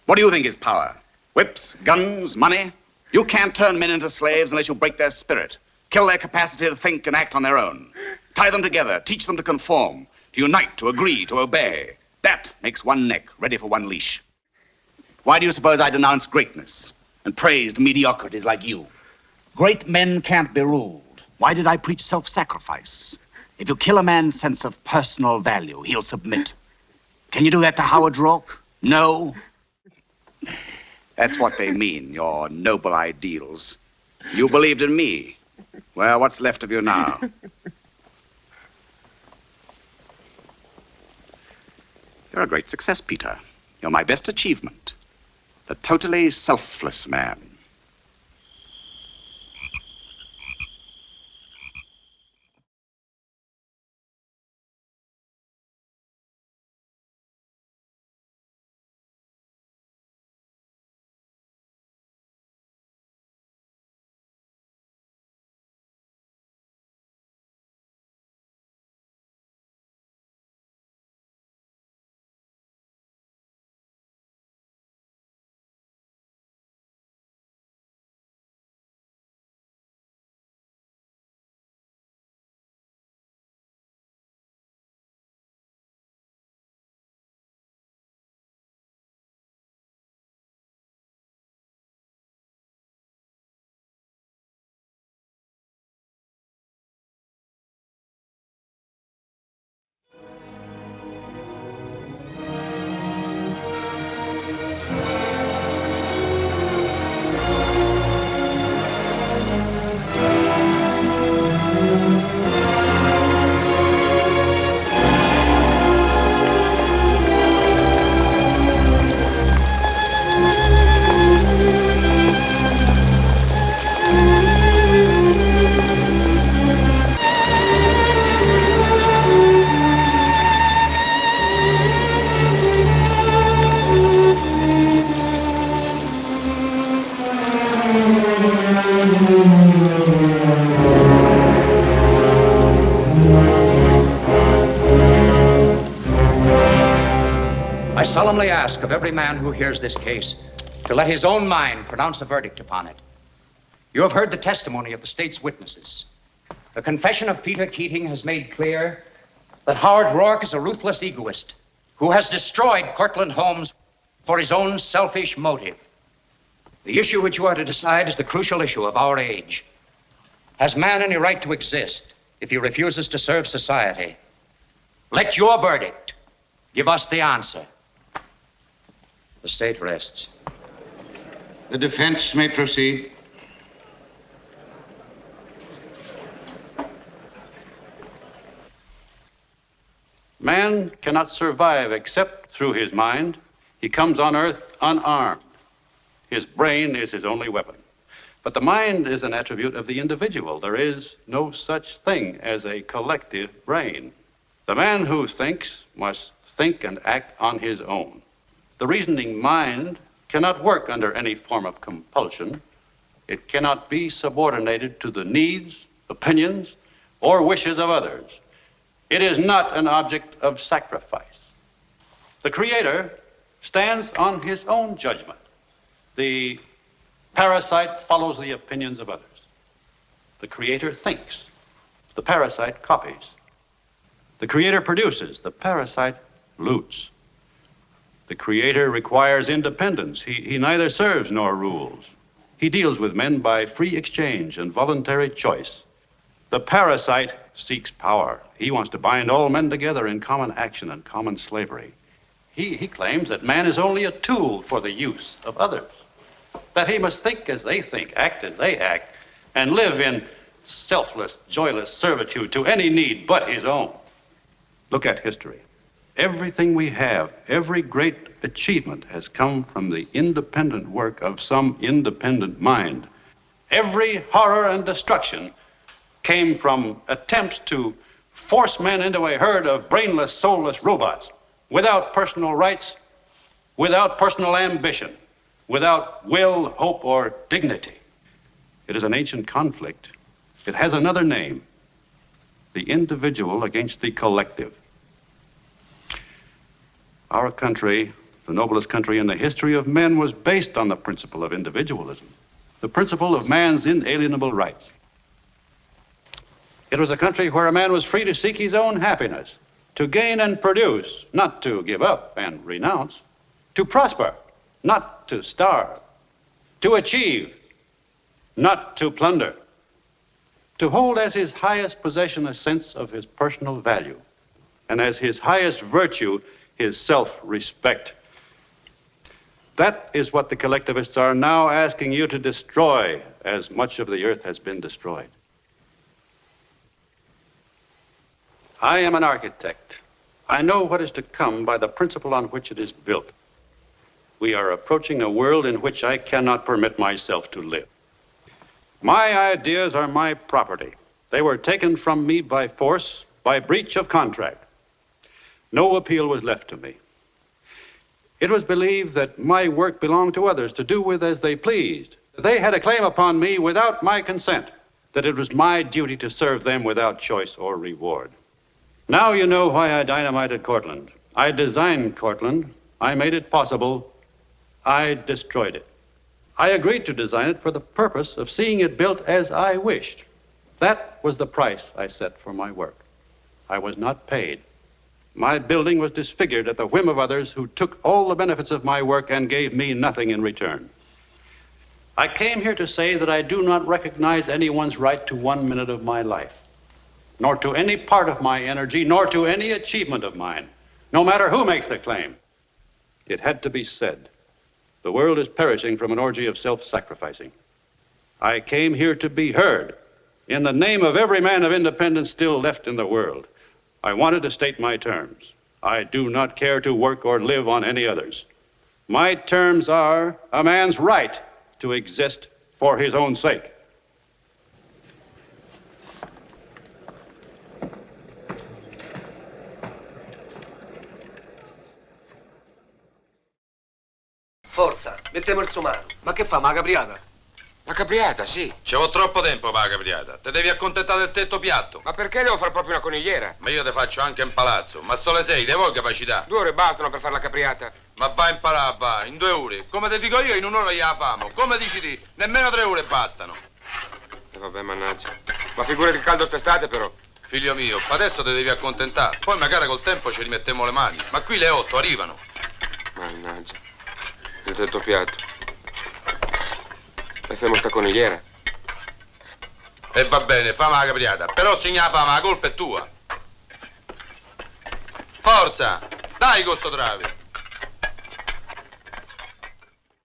What do you think is power? Whips, guns, money? You can't turn men into slaves unless you break their spirit, kill their capacity to think and act on their own. Tie them together, teach them to conform, to unite, to agree, to obey. That makes one neck ready for one leash. Why do you suppose I denounce greatness and praised mediocrities like you? Great men can't be ruled. Why did I preach self-sacrifice? If you kill a man's sense of personal value, he'll submit. Can you do that to Howard Rourke? No. That's what they mean, your noble ideals. You believed in me. Well, what's left of you now? You're a great success, Peter. You're my best achievement. The totally selfless man. I solemnly ask of every man who hears this case to let his own mind pronounce a verdict upon it. You have heard the testimony of the state's witnesses. The confession of Peter Keating has made clear that Howard Rourke is a ruthless egoist who has destroyed Cortlandt Homes for his own selfish motive. The issue which you are to decide is the crucial issue of our age. Has man any right to exist if he refuses to serve society? Let your verdict give us the answer. The state rests. The defense may proceed. Man cannot survive except through his mind. He comes on earth unarmed. His brain is his only weapon. But the mind is an attribute of the individual. There is no such thing as a collective brain. The man who thinks must think and act on his own. The reasoning mind cannot work under any form of compulsion. It cannot be subordinated to the needs, opinions, or wishes of others. It is not an object of sacrifice. The Creator stands on his own judgment. The parasite follows the opinions of others. The Creator thinks. The parasite copies. The Creator produces. The parasite loots. The Creator requires independence. He neither serves nor rules. He deals with men by free exchange and voluntary choice. The parasite seeks power. He wants to bind all men together in common action and common slavery. He claims that man is only a tool for the use of others, that he must think as they think, act as they act, and live in selfless, joyless servitude to any need but his own. Look at history. Everything we have, every great achievement has come from the independent work of some independent mind. Every horror and destruction came from attempts to force men into a herd of brainless, soulless robots without personal rights, without personal ambition, without will, hope, or dignity. It is an ancient conflict. It has another name: the individual against the collective. Our country the noblest country in the history of men, was based on the principle of individualism, the principle of man's inalienable rights. It was a country where a man was free to seek his own happiness, to gain and produce, not to give up and renounce, to prosper, not to starve, to achieve, not to plunder, to hold as his highest possession a sense of his personal value, and as his highest virtue, his self-respect. That is what the collectivists are now asking you to destroy, as much of the earth has been destroyed. I am an architect. I know what is to come by the principle on which it is built. We are approaching a world in which I cannot permit myself to live. My ideas are my property. They were taken from me by force, by breach of contract. No appeal was left to me. It was believed that my work belonged to others to do with as they pleased. They had a claim upon me without my consent, that it was my duty to serve them without choice or reward. Now you know why I dynamited Cortland. I designed Cortland. I made it possible. I destroyed it. I agreed to design it for the purpose of seeing it built as I wished. That was the price I set for my work. I was not paid. My building was disfigured at the whim of others who took all the benefits of my work and gave me nothing in return. I came here to say that I do not recognize anyone's right to 1 minute of my life, nor to any part of my energy, nor to any achievement of mine, no matter who makes the claim. It had to be said. The world is perishing from an orgy of self-sacrificing. I came here to be heard in the name of every man of independence still left in the world. I wanted to state my terms. I do not care to work or live on any others. My terms are a man's right to exist for his own sake. Forza, mettiamo il suo mano. Ma che fa, ma la capriata? La capriata, sì. Ci ho troppo tempo per la capriata. Te devi accontentare del tetto piatto. Ma perché devo fare proprio una conigliera? Ma io te faccio anche in palazzo. Ma solo 6, te vuoi capacità? 2 ore bastano per fare la capriata. Ma vai a imparare, va, in 2 ore. Come ti dico io, in 1 ora gliela famo. Come dici te, nemmeno 3 ore bastano. E vabbè, mannaggia. Ma figurati il caldo st'estate, però. Figlio mio, adesso te devi accontentare. Poi magari col tempo ci rimettiamo le mani. Ma qui le 8 arrivano. Mannaggia. Il tetto piatto. E fermo sta conigliera. E va bene, fama la capriata. Però signora fama, la colpa è tua. Forza, dai con sto trave.